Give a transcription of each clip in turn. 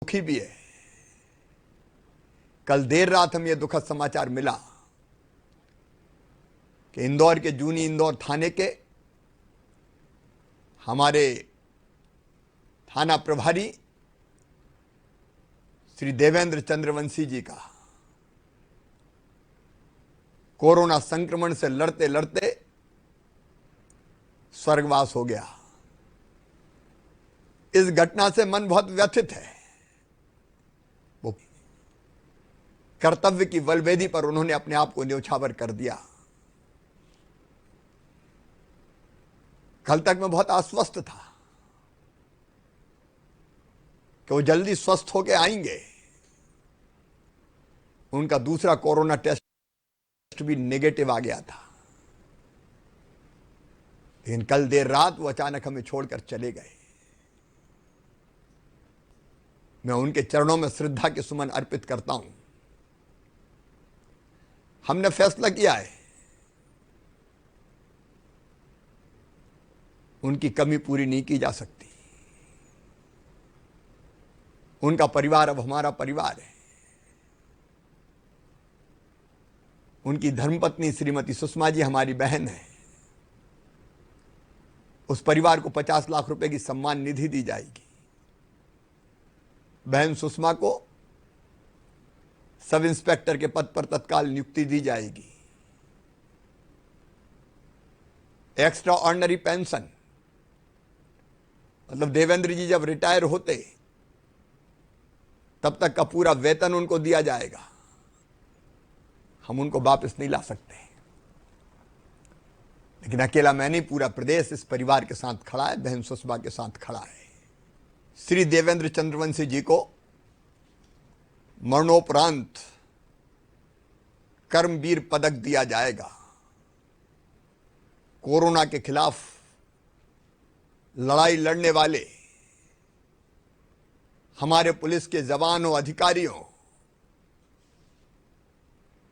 दुखी भी है। कल देर रात हमें यह दुखद समाचार मिला कि इंदौर के जूनी इंदौर थाने के हमारे थाना प्रभारी श्री देवेंद्र चंद्रवंशी जी का कोरोना संक्रमण से लड़ते लड़ते स्वर्गवास हो गया। इस घटना से मन बहुत व्यथित है। वो कर्तव्य की बलवेदी पर उन्होंने अपने आप को न्यौछावर कर दिया। कल तक मैं बहुत आश्वस्त था कि वो जल्दी स्वस्थ होकर आएंगे। उनका दूसरा कोरोना टेस्ट भी नेगेटिव आ गया था, लेकिन कल देर रात वो अचानक हमें छोड़कर चले गए। मैं उनके चरणों में श्रद्धा के सुमन अर्पित करता हूं। हमने फैसला किया है उनकी कमी पूरी नहीं की जा सकती। उनका परिवार अब हमारा परिवार है। उनकी धर्मपत्नी श्रीमती सुषमा जी हमारी बहन है। उस परिवार को 50 लाख रुपए की सम्मान निधि दी जाएगी। बहन सुषमा को सब इंस्पेक्टर के पद पर तत्काल नियुक्ति दी जाएगी। एक्स्ट्रा ऑर्डिनरी पेंशन, मतलब देवेंद्र जी जब रिटायर होते तब तक का पूरा वेतन उनको दिया जाएगा। हम उनको वापस नहीं ला सकते, लेकिन अकेला मैं नहीं, पूरा प्रदेश इस परिवार के साथ खड़ा है, बहन सुषमा के साथ खड़ा है। श्री देवेंद्र चंद्रवंशी जी को मरणोपरांत कर्मवीर पदक दिया जाएगा। कोरोना के खिलाफ लड़ाई लड़ने वाले हमारे पुलिस के जवानों अधिकारियों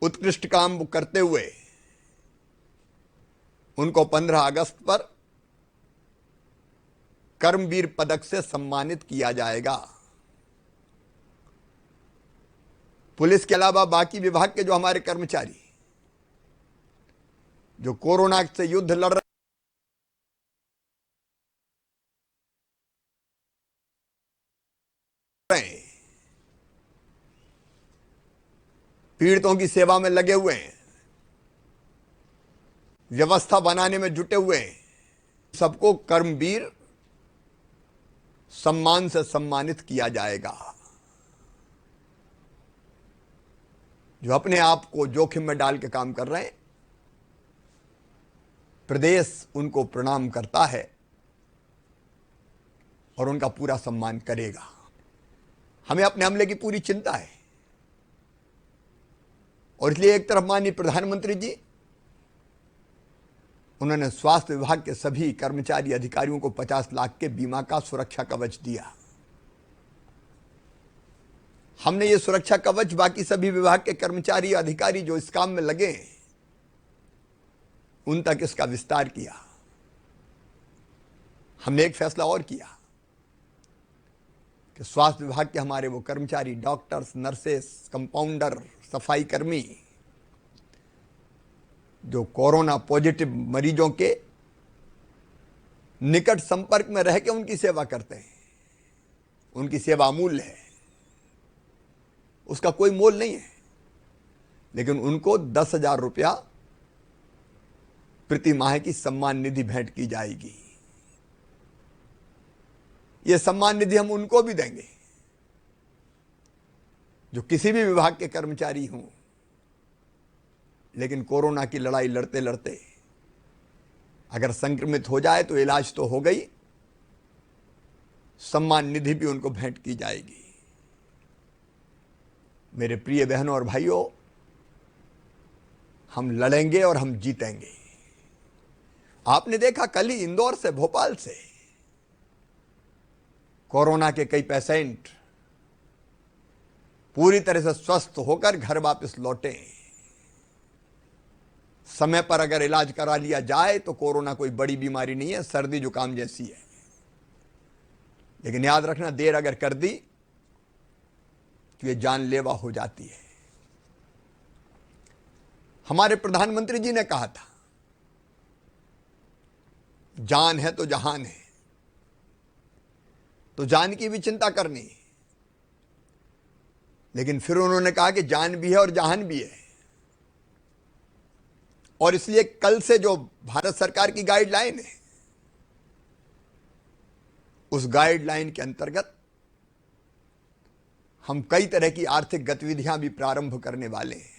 उत्कृष्ट काम करते हुए उनको 15 अगस्त पर कर्मवीर पदक से सम्मानित किया जाएगा। पुलिस के अलावा बाकी विभाग के जो हमारे कर्मचारी जो कोरोना से युद्ध लड़ रहे हैं, पीड़ितों की सेवा में लगे हुए हैं, व्यवस्था बनाने में जुटे हुए हैं, सबको कर्मवीर सम्मान से सम्मानित किया जाएगा। जो अपने आप को जोखिम में डाल के काम कर रहे हैं, प्रदेश उनको प्रणाम करता है और उनका पूरा सम्मान करेगा। हमें अपने हमले की पूरी चिंता है और इसलिए एक तरफ माननीय प्रधानमंत्री जी उन्होंने स्वास्थ्य विभाग के सभी कर्मचारी अधिकारियों को 50 लाख के बीमा का सुरक्षा कवच दिया। हमने ये सुरक्षा कवच बाकी सभी विभाग के कर्मचारी अधिकारी जो इस काम में लगे हैं उन तक इसका विस्तार किया। हमने एक फैसला और किया कि स्वास्थ्य विभाग के हमारे वो कर्मचारी, डॉक्टर्स, नर्सेस, कंपाउंडर, सफाई कर्मी जो कोरोना पॉजिटिव मरीजों के निकट संपर्क में रह के उनकी सेवा करते हैं, उनकी सेवा अमूल्य है, उसका कोई मोल नहीं है, लेकिन उनको 10,000 रुपया प्रति माह की सम्मान निधि भेंट की जाएगी। यह सम्मान निधि हम उनको भी देंगे जो किसी भी विभाग के कर्मचारी हों, लेकिन कोरोना की लड़ाई लड़ते लड़ते अगर संक्रमित हो जाए तो इलाज तो हो गई, सम्मान निधि भी उनको भेंट की जाएगी। मेरे प्रिय बहनों और भाइयों, हम लड़ेंगे और हम जीतेंगे। आपने देखा कल ही इंदौर से, भोपाल से कोरोना के कई पेशेंट पूरी तरह से स्वस्थ होकर घर वापस लौटे। समय पर अगर इलाज करा लिया जाए तो कोरोना कोई बड़ी बीमारी नहीं है, सर्दी जुकाम जैसी है। लेकिन याद रखना, देर अगर कर दी तो ये जानलेवा हो जाती है। हमारे प्रधानमंत्री जी ने कहा था, जान है तो जहान है, तो जान की भी चिंता करनी है। लेकिन फिर उन्होंने कहा कि जान भी है और जहान भी है, और इसलिए कल से जो भारत सरकार की गाइडलाइन है, उस गाइडलाइन के अंतर्गत हम कई तरह की आर्थिक गतिविधियां भी प्रारंभ करने वाले हैं।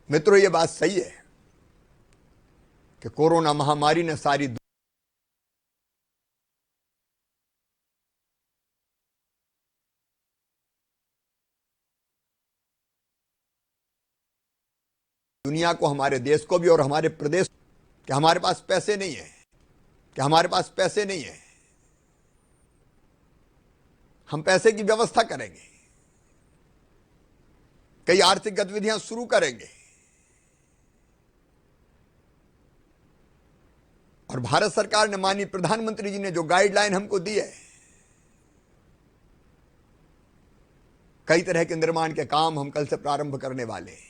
मित्रों, ये बात सही है कि कोरोना महामारी ने सारी दुनिया को, हमारे देश को भी और हमारे प्रदेश, कि हमारे पास पैसे नहीं है, कि हमारे पास पैसे नहीं है, हम पैसे की व्यवस्था करेंगे, कई आर्थिक गतिविधियां शुरू करेंगे। और भारत सरकार ने, माननीय प्रधानमंत्री जी ने जो गाइडलाइन हमको दी है, कई तरह के निर्माण के काम हम कल से प्रारंभ करने वाले हैं।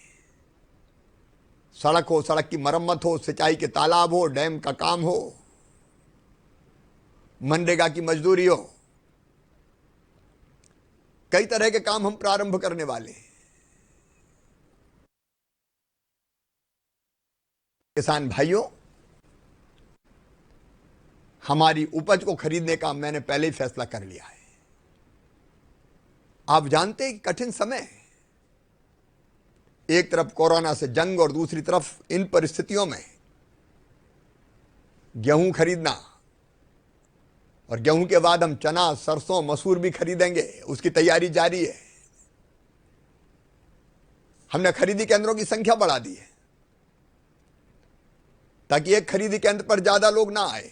सड़क हो, सड़क की मरम्मत हो, सिंचाई के तालाब हो, डैम का काम हो, मनरेगा की मजदूरी हो, कई तरह के काम हम प्रारंभ करने वाले हैं। किसान भाइयों, हमारी उपज को खरीदने का मैंने पहले ही फैसला कर लिया है। आप जानते हैं कि कठिन समय है, एक तरफ कोरोना से जंग और दूसरी तरफ इन परिस्थितियों में गेहूं खरीदना, और गेहूं के बाद हम चना, सरसों, मसूर भी खरीदेंगे, उसकी तैयारी जारी है। हमने खरीदी केंद्रों की संख्या बढ़ा दी है ताकि एक खरीदी केंद्र पर ज्यादा लोग ना आए।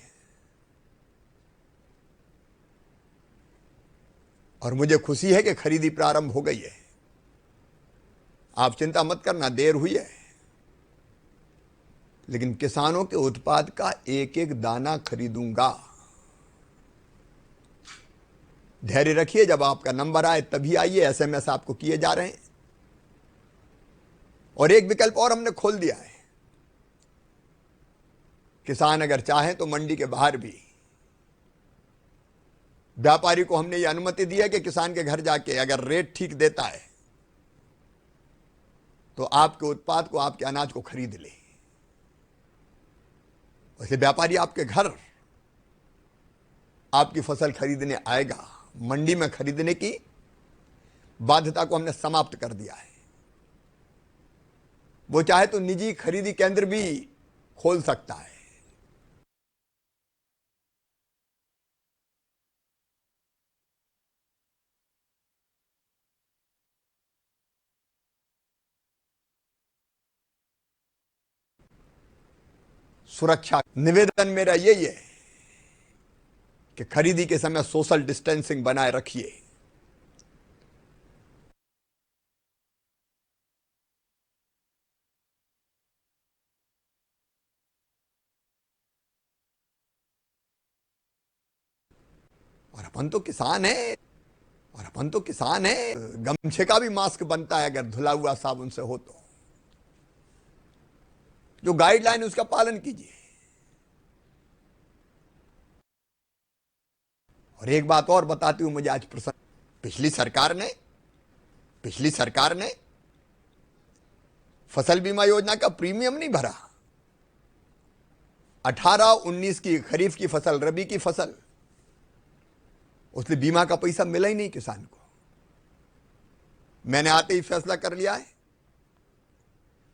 और मुझे खुशी है कि खरीदी प्रारंभ हो गई है। आप चिंता मत करना, देर हुई है, लेकिन किसानों के उत्पाद का एक एक दाना खरीदूंगा। धैर्य रखिए, जब आपका नंबर आए तभी आइए। एसएमएस आपको किए जा रहे हैं। और एक विकल्प और हमने खोल दिया है, किसान अगर चाहे तो मंडी के बाहर भी, व्यापारी को हमने ये अनुमति दी है कि किसान के घर जाके अगर रेट ठीक देता है तो आपके उत्पाद को, आपके अनाज को खरीद ले। वैसे व्यापारी आपके घर आपकी फसल खरीदने आएगा। मंडी में खरीदने की बाध्यता को हमने समाप्त कर दिया है। वो चाहे तो निजी खरीदी केंद्र भी खोल सकता है। सुरक्षा निवेदन मेरा यही है कि खरीदी के समय सोशल डिस्टेंसिंग बनाए रखिए। और अपन तो किसान है, और अपन तो किसान है, गमछे का भी मास्क बनता है अगर धुला हुआ साबुन से हो तो। जो गाइडलाइन उसका पालन कीजिए। और एक बात और बताती हूं, मुझे आज प्रसन्न, पिछली सरकार ने फसल बीमा योजना का प्रीमियम नहीं भरा। 18-19 की खरीफ की फसल, रबी की फसल, उसलिए बीमा का पैसा मिला ही नहीं किसान को। मैंने आते ही फैसला कर लिया है,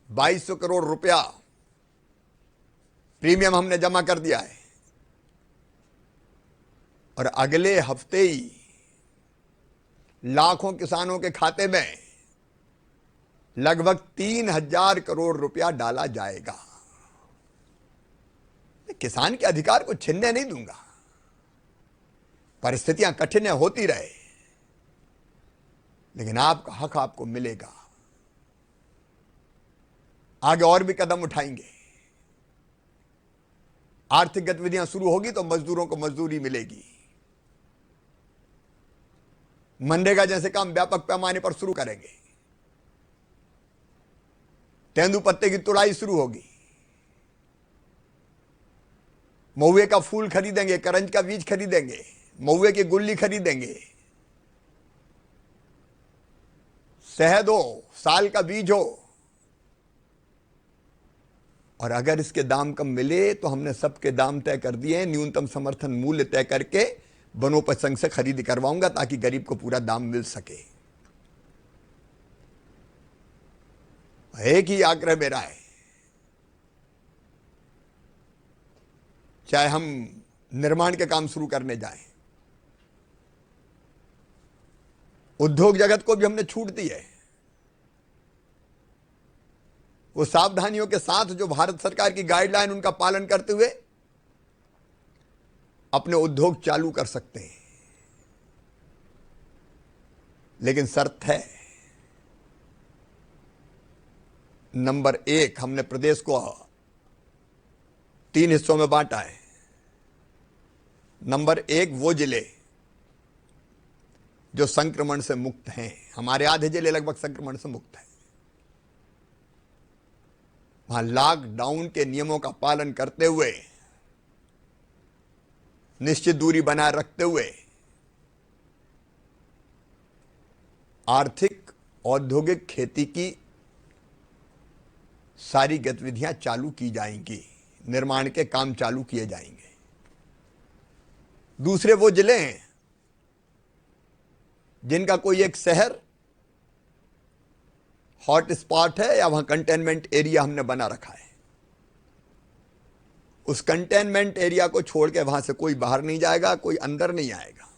2200 करोड़ रुपया प्रीमियम हमने जमा कर दिया है। और अगले हफ्ते ही लाखों किसानों के खाते में लगभग 3000 करोड़ रुपया डाला जाएगा। मैं किसान के अधिकार को छीनने नहीं दूंगा। परिस्थितियां कठिन होती रहे, लेकिन आपका हक आपको मिलेगा। आगे और भी कदम उठाएंगे। आर्थिक गतिविधियां शुरू होगी तो मजदूरों को मजदूरी मिलेगी। मनरेगा जैसे काम व्यापक पैमाने पर शुरू करेंगे, तेंदुपत्ते की तुड़ाई शुरू होगी, महुए का फूल खरीदेंगे, करंज का बीज खरीदेंगे, महुए की गुल्ली खरीदेंगे, शहद हो, साल का बीज हो, और अगर इसके दाम कम मिले तो हमने सबके दाम तय कर दिए हैं, न्यूनतम समर्थन मूल्य तय करके वनोपज संघ से खरीद करवाऊंगा ताकि गरीब को पूरा दाम मिल सके। एक ही आग्रह मेरा है, चाहे हम निर्माण के काम शुरू करने जाएं, उद्योग जगत को भी हमने छूट दी है, वो सावधानियों के साथ जो भारत सरकार की गाइडलाइन उनका पालन करते हुए अपने उद्योग चालू कर सकते हैं। लेकिन शर्त है, नंबर 1, हमने प्रदेश को 3 हिस्सों में बांटा है। नंबर 1 वो जिले जो संक्रमण से मुक्त हैं, हमारे आधे जिले लगभग संक्रमण से मुक्त हैं, वहां लॉकडाउन के नियमों का पालन करते हुए, निश्चित दूरी बनाए रखते हुए आर्थिक औद्योगिक खेती की सारी गतिविधियां चालू की जाएंगी, निर्माण के काम चालू किए जाएंगे। दूसरे वो जिले हैं जिनका कोई एक शहर हॉट स्पॉट है या वहां कंटेनमेंट एरिया हमने बना रखा है, उस कंटेनमेंट एरिया को छोड़ के वहां से कोई बाहर नहीं जाएगा, कोई अंदर नहीं आएगा।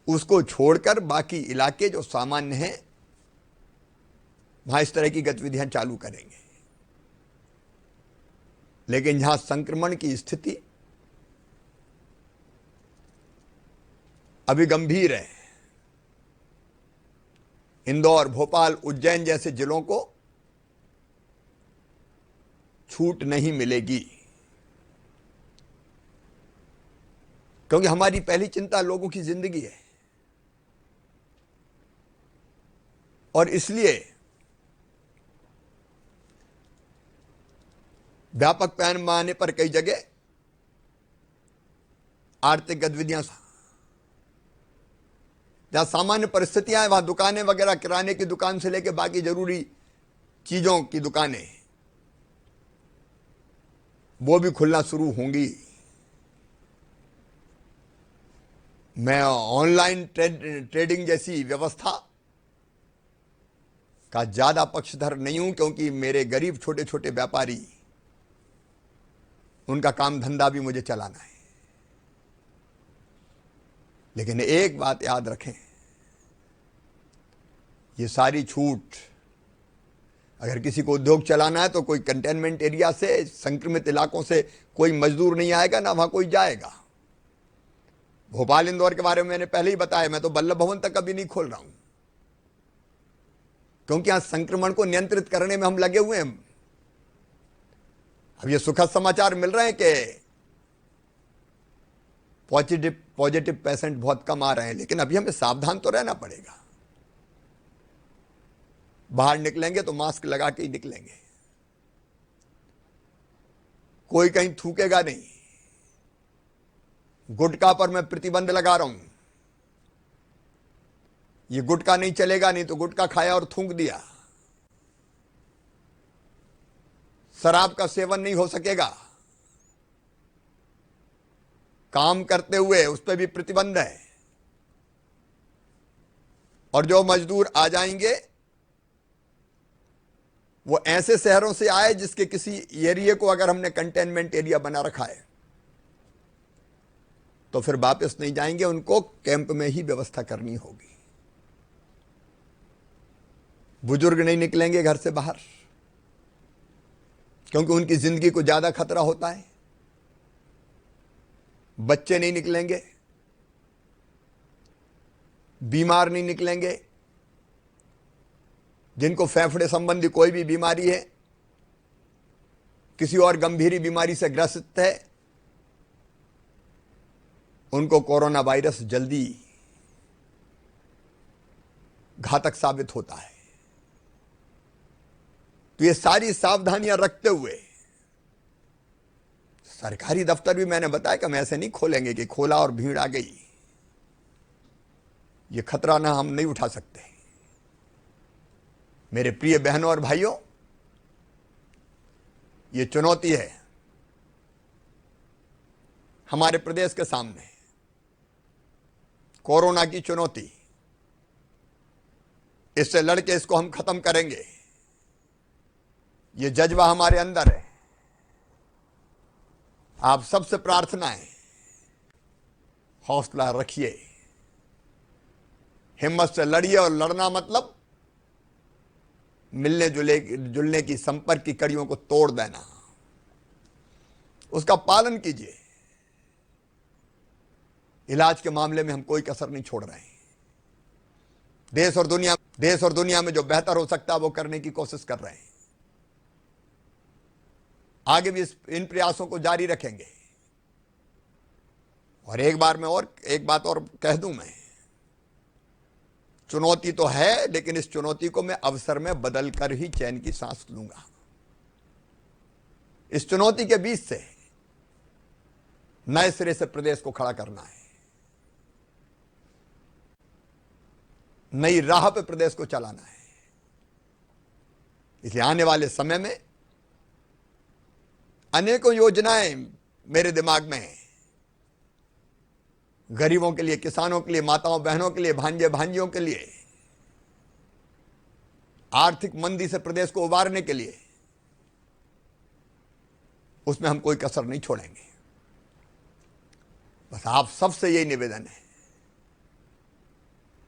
उसको छोड़कर बाकी इलाके जो सामान्य हैं वहां इस तरह की गतिविधियां चालू करेंगे। लेकिन जहां संक्रमण की स्थिति अभी गंभीर है, इंदौर, भोपाल, उज्जैन जैसे जिलों को छूट नहीं मिलेगी, क्योंकि हमारी पहली चिंता लोगों की जिंदगी है। और इसलिए व्यापक पैमाने पर कई जगह आर्थिक गतिविधियां, जहां सामान्य परिस्थितियां हैं, वहां दुकानें वगैरह, किराने की दुकान से लेकर बाकी जरूरी चीजों की दुकानें, वो भी खुलना शुरू होंगी। मैं ऑनलाइन ट्रेडिंग जैसी व्यवस्था का ज्यादा पक्षधर नहीं हूं, क्योंकि मेरे गरीब छोटे छोटे व्यापारी, उनका काम धंधा भी मुझे चलाना है। लेकिन एक बात याद रखें, ये सारी छूट, अगर किसी को उद्योग चलाना है तो कोई कंटेनमेंट एरिया से, संक्रमित इलाकों से कोई मजदूर नहीं आएगा, ना वहां कोई जाएगा। भोपाल इंदौर के बारे में मैंने पहले ही बताया, मैं तो बल्लभ भवन तक अभी नहीं खोल रहा हूं, क्योंकि यहां संक्रमण को नियंत्रित करने में हम लगे हुए हैं। अब ये सुखद समाचार मिल रहे हैं कि पॉजिटिव पेशेंट बहुत कम आ रहे हैं, लेकिन अभी हमें सावधान तो रहना पड़ेगा। बाहर निकलेंगे तो मास्क लगा के ही निकलेंगे, कोई कहीं थूकेगा नहीं। गुटखा पर मैं प्रतिबंध लगा रहा हूं, ये गुटखा नहीं चलेगा, नहीं तो गुटखा खाया और थूक दिया। शराब का सेवन नहीं हो सकेगा, काम करते हुए उस पर भी प्रतिबंध है। और जो मजदूर आ जाएंगे वो ऐसे शहरों से आए जिसके किसी एरिया को अगर हमने कंटेनमेंट एरिया बना रखा है, तो फिर वापस नहीं जाएंगे, उनको कैंप में ही व्यवस्था करनी होगी। बुजुर्ग नहीं निकलेंगे घर से बाहर, क्योंकि उनकी जिंदगी को ज्यादा खतरा होता है। बच्चे नहीं निकलेंगे, बीमार नहीं निकलेंगे, जिनको फेफड़े संबंधी कोई भी बीमारी है, किसी और गंभीर बीमारी से ग्रसित है, उनको कोरोना वायरस जल्दी घातक साबित होता है। तो ये सारी सावधानियां रखते हुए सरकारी दफ्तर भी मैंने बताया कि हम ऐसे नहीं खोलेंगे कि खोला और भीड़ आ गई। ये खतरा ना हम नहीं उठा सकते। मेरे प्रिय बहनों और भाइयों, ये चुनौती है हमारे प्रदेश के सामने, कोरोना की चुनौती। इससे लड़के इसको हम खत्म करेंगे, ये जज्बा हमारे अंदर है। आप सबसे प्रार्थना है, हौसला रखिए, हिम्मत से लड़िए। और लड़ना मतलब मिलने जुलने की संपर्क की कड़ियों को तोड़ देना, उसका पालन कीजिए। इलाज के मामले में हम कोई कसर नहीं छोड़ रहे हैं। देश और दुनिया में जो बेहतर हो सकता है वो करने की कोशिश कर रहे हैं। आगे भी इन प्रयासों को जारी रखेंगे। और एक बात और कह दूं मैं, चुनौती तो है, लेकिन इस चुनौती को मैं अवसर में बदल कर ही चैन की सांस लूंगा। इस चुनौती के बीच से नए सिरे से प्रदेश को खड़ा करना है, नई राह पे प्रदेश को चलाना है। इसलिए आने वाले समय में अनेकों योजनाएं मेरे दिमाग में हैं, गरीबों के लिए, किसानों के लिए, माताओं बहनों के लिए, भांजे भांजियों के लिए, आर्थिक मंदी से प्रदेश को उबारने के लिए। उसमें हम कोई कसर नहीं छोड़ेंगे। बस आप सबसे यही निवेदन है,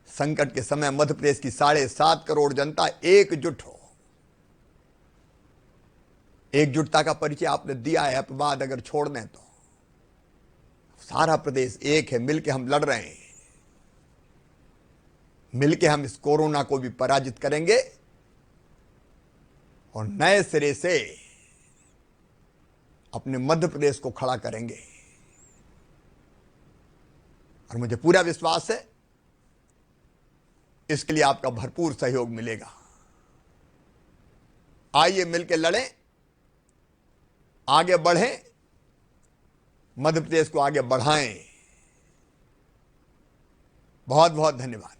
संकट के समय मध्य प्रदेश की 7.5 करोड़ जनता एकजुट हो। एकजुटता का परिचय आपने दिया है। अपवाद अगर छोड़ दें तो सारा प्रदेश एक है, मिलके हम लड़ रहे हैं। मिलके हम इस कोरोना को भी पराजित करेंगे और नए सिरे से अपने मध्य प्रदेश को खड़ा करेंगे। और मुझे पूरा विश्वास है इसके लिए आपका भरपूर सहयोग मिलेगा। आइए मिलकर लड़ें, आगे बढ़ें, मध्य प्रदेश को आगे बढ़ाएं। बहुत बहुत धन्यवाद।